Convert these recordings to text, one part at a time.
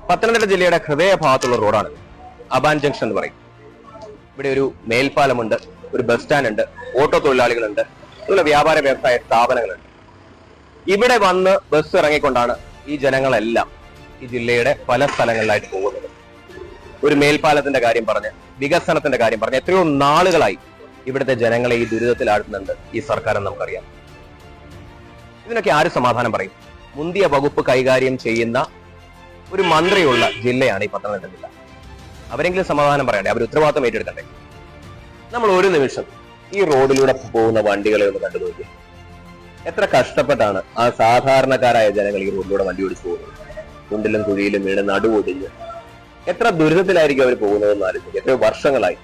പത്തനംതിട്ട ജില്ലയുടെ ഹൃദയഭാഗത്തുള്ള റോഡാണ് അബാൻ ജംഗ്ഷൻ എന്ന് പറയും. ഇവിടെ ഒരു മേൽപ്പാലമുണ്ട്, ഒരു ബസ് സ്റ്റാൻഡ് ഉണ്ട്, ഓട്ടോ തൊഴിലാളികളുണ്ട്, അതുപോലെ വ്യാപാര വ്യവസായ സ്ഥാപനങ്ങളുണ്ട്. ഇവിടെ വന്ന് ബസ് ഇറങ്ങിക്കൊണ്ടാണ് ഈ ജനങ്ങളെല്ലാം ഈ ജില്ലയുടെ പല സ്ഥലങ്ങളിലായിട്ട് പോകുന്നത്. ഒരു മേൽപ്പാലത്തിന്റെ കാര്യം പറഞ്ഞ്, വികസനത്തിന്റെ കാര്യം പറഞ്ഞ് എത്രയോ നാളുകളായി ഇവിടുത്തെ ജനങ്ങളെ ഈ ദുരിതത്തിലാഴ്ത്തുന്നുണ്ട് ഈ സർക്കാർ എന്ന് നമുക്കറിയാം. ഇതിനൊക്കെ ആര് സമാധാനം പറയും? മുന്തിയ വകുപ്പ് കൈകാര്യം ചെയ്യുന്ന ഒരു മന്ത്രിയുള്ള ജില്ലയാണ് ഈ പത്തനംതിട്ട ജില്ല. അവരെങ്കിലും സമാധാനം പറയണ്ടേ? അവർ ഉത്തരവാദിത്തം ഏറ്റെടുക്കണ്ടേ? നമ്മൾ ഒരു നിമിഷം ഈ റോഡിലൂടെ പോകുന്ന വണ്ടികളെ ഒന്ന് കണ്ടു നോക്കി. എത്ര കഷ്ടപ്പെട്ടാണ് ആ സാധാരണക്കാരായ ജനങ്ങൾ ഈ റോഡിലൂടെ വണ്ടി ഓടിച്ചു പോകുന്നത്. കുണ്ടിലും കുഴിയിലും വീണ് നടുവൊടിഞ്ഞ് എത്ര ദുരിതത്തിലായിരിക്കും അവർ പോകുന്നതെന്ന് ആലോചിക്കും. എത്രയോ വർഷങ്ങളായി.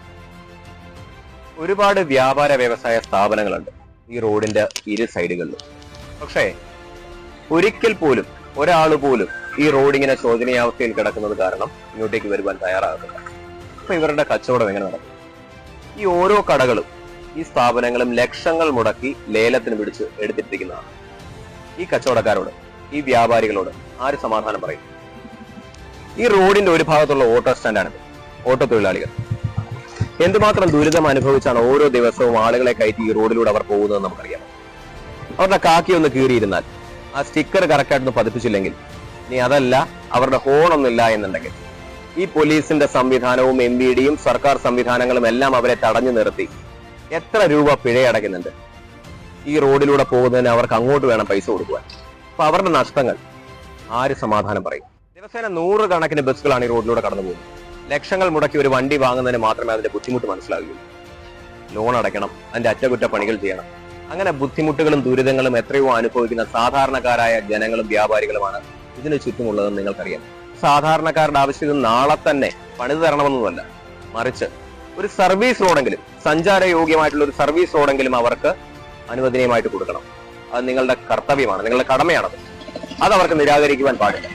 ഒരുപാട് വ്യാപാര വ്യവസായ സ്ഥാപനങ്ങളുണ്ട് ഈ റോഡിന്റെ ഇരു സൈഡുകളിലും. പക്ഷേ ഒരിക്കൽ പോലും ഒരാൾ പോലും ഈ റോഡിങ്ങനെ ശോചനീയാവസ്ഥയിൽ കിടക്കുന്നത് കാരണം ഇങ്ങോട്ടേക്ക് വരുവാൻ തയ്യാറാകുന്നില്ല. അപ്പൊ ഇവരുടെ കച്ചവടം എങ്ങനെ നടക്കും? ഈ ഓരോ കടകളും ഈ സ്ഥാപനങ്ങളും ലക്ഷങ്ങൾ മുടക്കി ലേലത്തിന് പിടിച്ച് എടുത്തിട്ടിരിക്കുന്നതാണ്. ഈ കച്ചവടക്കാരോട്, ഈ വ്യാപാരികളോട് ആര് സമാധാനം പറയും? ഈ റോഡിന്റെ ഒരു ഭാഗത്തുള്ള ഓട്ടോ സ്റ്റാൻഡാണിത്. ഓട്ടോ തൊഴിലാളികൾ എന്തുമാത്രം ദുരിതം അനുഭവിച്ചാണ് ഓരോ ദിവസവും ആളുകളെ കയറ്റി ഈ റോഡിലൂടെ അവർ പോകുന്നതെന്ന് നമുക്കറിയാം. അവരുടെ കാക്കി ഒന്ന് കീറിയിരുന്നാൽ, ആ സ്റ്റിക്കർ കറക്റ്റായിട്ടൊന്ന് പതിപ്പിച്ചില്ലെങ്കിൽ, ഇനി അതല്ല അവരുടെ ഹോണൊന്നുമില്ല എന്നുണ്ടെങ്കിൽ ഈ പോലീസിന്റെ സംവിധാനവും MVDയും സർക്കാർ സംവിധാനങ്ങളും എല്ലാം അവരെ തടഞ്ഞു നിർത്തി എത്ര രൂപ പിഴയടയ്ക്കുന്നുണ്ട്. ഈ റോഡിലൂടെ പോകുന്നതിന് അവർക്ക് അങ്ങോട്ട് വേണം പൈസ കൊടുക്കുവാൻ. അപ്പൊ അവരുടെ നഷ്ടങ്ങൾ ആര് സമാധാനം പറയും? ദിവസേന 100 കണക്കിന് ബസ്സുകളാണ് ഈ റോഡിലൂടെ കടന്നു പോകുന്നത്. ലക്ഷങ്ങൾ മുടക്കി ഒരു വണ്ടി വാങ്ങുന്നതിന് മാത്രമേ അതിന്റെ ബുദ്ധിമുട്ട് മനസ്സിലാവുകയുള്ളൂ. ലോൺ അടയ്ക്കണം, അതിന്റെ അറ്റകുറ്റപ്പണികൾ ചെയ്യണം. അങ്ങനെ ബുദ്ധിമുട്ടുകളും ദുരിതങ്ങളും എത്രയോ അനുഭവിക്കുന്ന സാധാരണക്കാരായ ജനങ്ങളും വ്യാപാരികളുമാണ് ഇതിന് ചുറ്റുമുള്ളതെന്ന് നിങ്ങൾക്കറിയാം. സാധാരണക്കാരുടെ ആവശ്യം നാളെ തന്നെ പണിത് തരണമെന്നല്ല, മറിച്ച് ഒരു സർവീസ് റോഡെങ്കിലും, സഞ്ചാരയോഗ്യമായിട്ടുള്ള ഒരു സർവീസ് റോഡെങ്കിലും അവർക്ക് അനുവദനീയമായിട്ട് കൊടുക്കണം. അത് നിങ്ങളുടെ കർത്തവ്യമാണ്, നിങ്ങളുടെ കടമയാണത്. അത് അവർക്ക് നിരാകരിക്കുവാൻ പാടില്ല.